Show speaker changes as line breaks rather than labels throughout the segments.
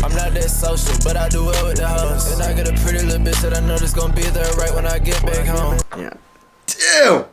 I'm not that social, but I do well with the hoes. And I get a pretty little bitch that I know that's gonna be there right when I get back home.
Yeah. Damn!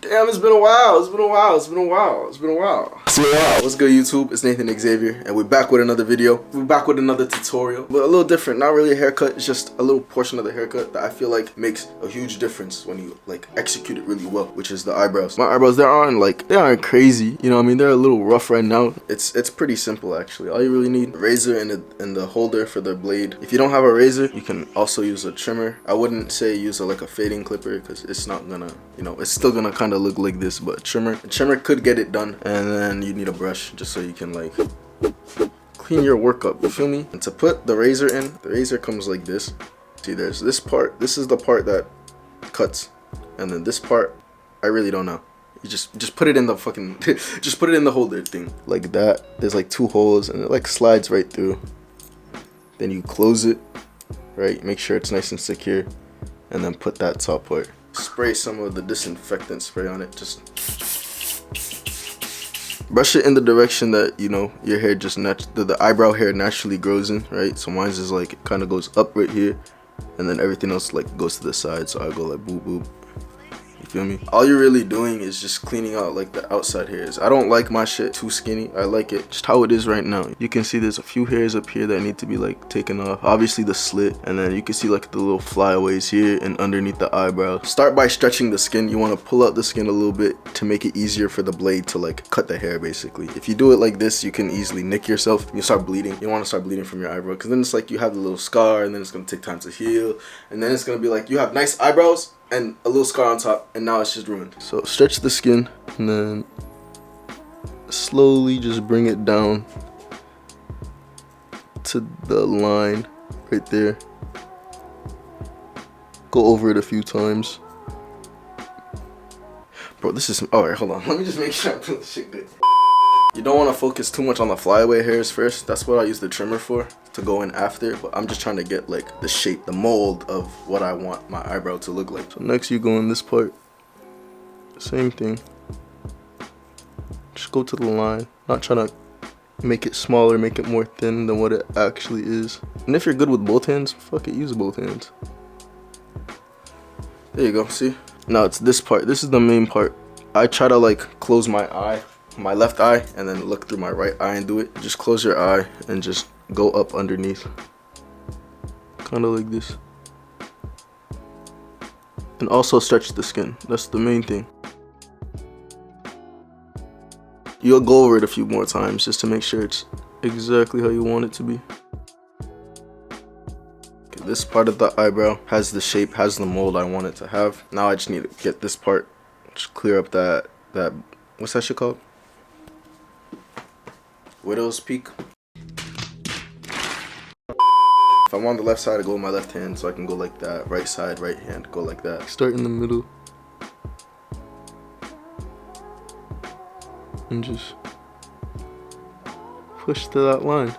Damn, it's been a while. It's been a while. It's been a while. It's been a while. It's been a while. What's good, YouTube? It's Nathan Xavier, and we're back with another video. We're back with another tutorial, but a little different. Not really a haircut. It's just a little portion of the haircut that I feel like makes a huge difference when you like execute it really well, which is the eyebrows. My eyebrows, they aren't crazy. You know what I mean? They're a little rough right now. It's pretty simple actually. All you really need a razor and the holder for the blade. If you don't have a razor, you can also use a trimmer. I wouldn't say use like a fading clipper because it's not gonna, you know, it's still gonna kind of look like this, but a trimmer could get it done. And then you need a brush just so you can like clean your work up, you feel me? And to put the razor in, the razor comes like this. See, there's this part. This is the part that cuts, and then this part I really don't know. You just put it in the fucking just put it in the holder thing like that. There's like two holes and it like slides right through. Then you close it, right? Make sure it's nice and secure, and then put that top part. Spray some of the disinfectant spray on it. Just brush it in the direction that, you know, your hair just the eyebrow hair naturally grows in, right? So mine's is like, it kind of goes up right here, and then everything else like goes to the side. So I go like boop boop. You feel me? All you're really doing is just cleaning out like the outside hairs. I don't like my shit too skinny. I like it just how it is right now. You can see there's a few hairs up here that need to be like taken off. Obviously the slit, and then you can see like the little flyaways here and underneath the eyebrow. Start by stretching the skin. You want to pull out the skin a little bit to make it easier for the blade to like cut the hair basically. If you do it like this, you can easily nick yourself. You start bleeding. You don't want to start bleeding from your eyebrow, because then it's like you have the little scar, and then it's going to take time to heal, and then it's going to be like you have nice eyebrows and a little scar on top, and now it's just ruined. So stretch the skin and then slowly just bring it down to the line right there. Go over it a few times. Bro, this is alright, hold on. Let me just make sure I put this shit good. You don't want to focus too much on the flyaway hairs first. That's what I use the trimmer for, to go in after. But I'm just trying to get like the shape, the mold of what I want my eyebrow to look like. So next you go in this part. Same thing. Just go to the line. Not trying to make it smaller, make it more thin than what it actually is. And if you're good with both hands, fuck it, use both hands. There you go, see? Now it's this part. This is the main part. I try to like close my eye, my left eye, and then look through my right eye and do it. Just close your eye and just go up underneath, kind of like this, and also stretch the skin. That's the main thing. You'll go over it a few more times just to make sure it's exactly how you want it to be. Okay, this part of the eyebrow has the shape, has the mold I want it to have. Now I just need to get this part, just clear up that what's that shit called? Widow's peak. If I'm on the left side, I go with my left hand, so I can go like that. Right side, right hand, go like that. Start in the middle and just push to that line.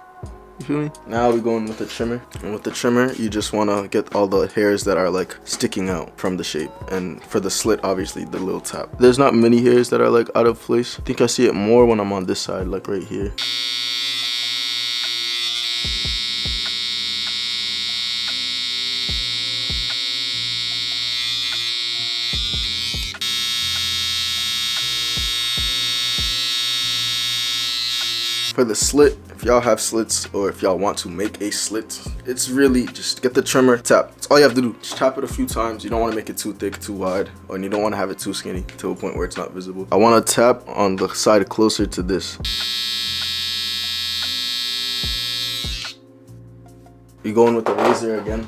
You feel me? Now we're going with the trimmer, and with the trimmer you just want to get all the hairs that are like sticking out from the shape. And for the slit, obviously the little tap. There's not many hairs that are like out of place. I think I see it more when I'm on this side, like right here. For the slit, if y'all have slits, or if y'all want to make a slit, it's really just get the trimmer, tap. That's all you have to do. Just tap it a few times. You don't want to make it too thick, too wide, or you don't want to have it too skinny to a point where it's not visible. I want to tap on the side closer to this. You go in with the razor again,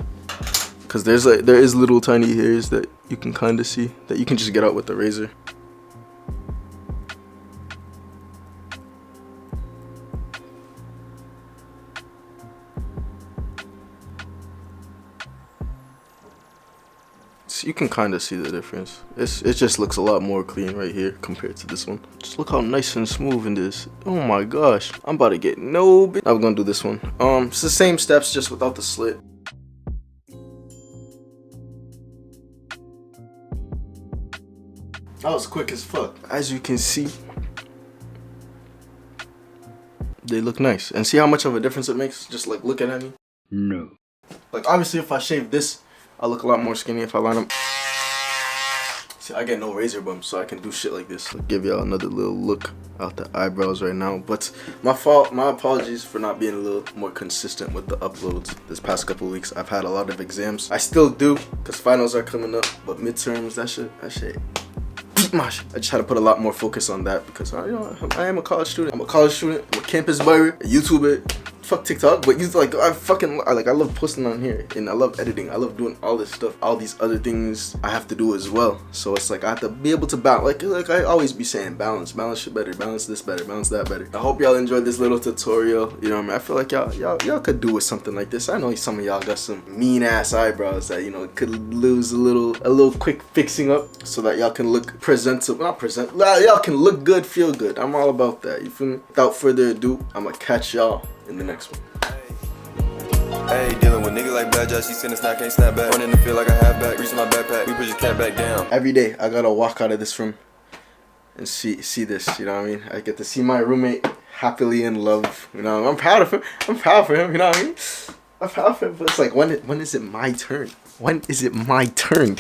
because there is little tiny hairs that you can kind of see that you can just get out with the razor. You can kind of see the difference. It just looks a lot more clean right here compared to this one. Just look how nice and smooth it is. Oh my gosh, I'm about to get no bit. Now we're gonna do this one. It's the same steps, just without the slit. That was quick as fuck. As you can see, they look nice. And see how much of a difference it makes just like looking at me? No. Like obviously if I shave this, I'll look a lot more skinny if I line them. See, I get no razor bumps, so I can do shit like this. I'll give y'all another little look out the eyebrows right now. But my fault, my apologies for not being a little more consistent with the uploads this past couple of weeks. I've had a lot of exams. I still do, because finals are coming up, but midterms, that shit. I just had to put a lot more focus on that because I am a college student. I'm a college student. I'm a campus buyer, a YouTuber. Fuck TikTok, but I love posting on here and I love editing. I love doing all this stuff, all these other things I have to do as well. So it's like I have to be able to balance. Like I always be saying, balance shit better, balance this better, balance that better. I hope y'all enjoyed this little tutorial. You know what I mean? I feel like y'all could do with something like this. I know some of y'all got some mean ass eyebrows that could lose a little quick fixing up so that y'all can look presentable. Y'all can look good, feel good. I'm all about that. You feel me? Without further ado, I'ma catch y'all in the next one.
Hey, dealing with niggas like Bad Jazz, she send a snack, can't snap back. Running the feel like a halfback, reaching my backpack, we push your cat back down.
Every day I gotta walk out of this room and see this, you know what I mean? I get to see my roommate happily in love, you know. I'm proud of him. I'm proud for him, you know what I mean? I'm proud of him, but it's like when is it my turn? When is it my turn?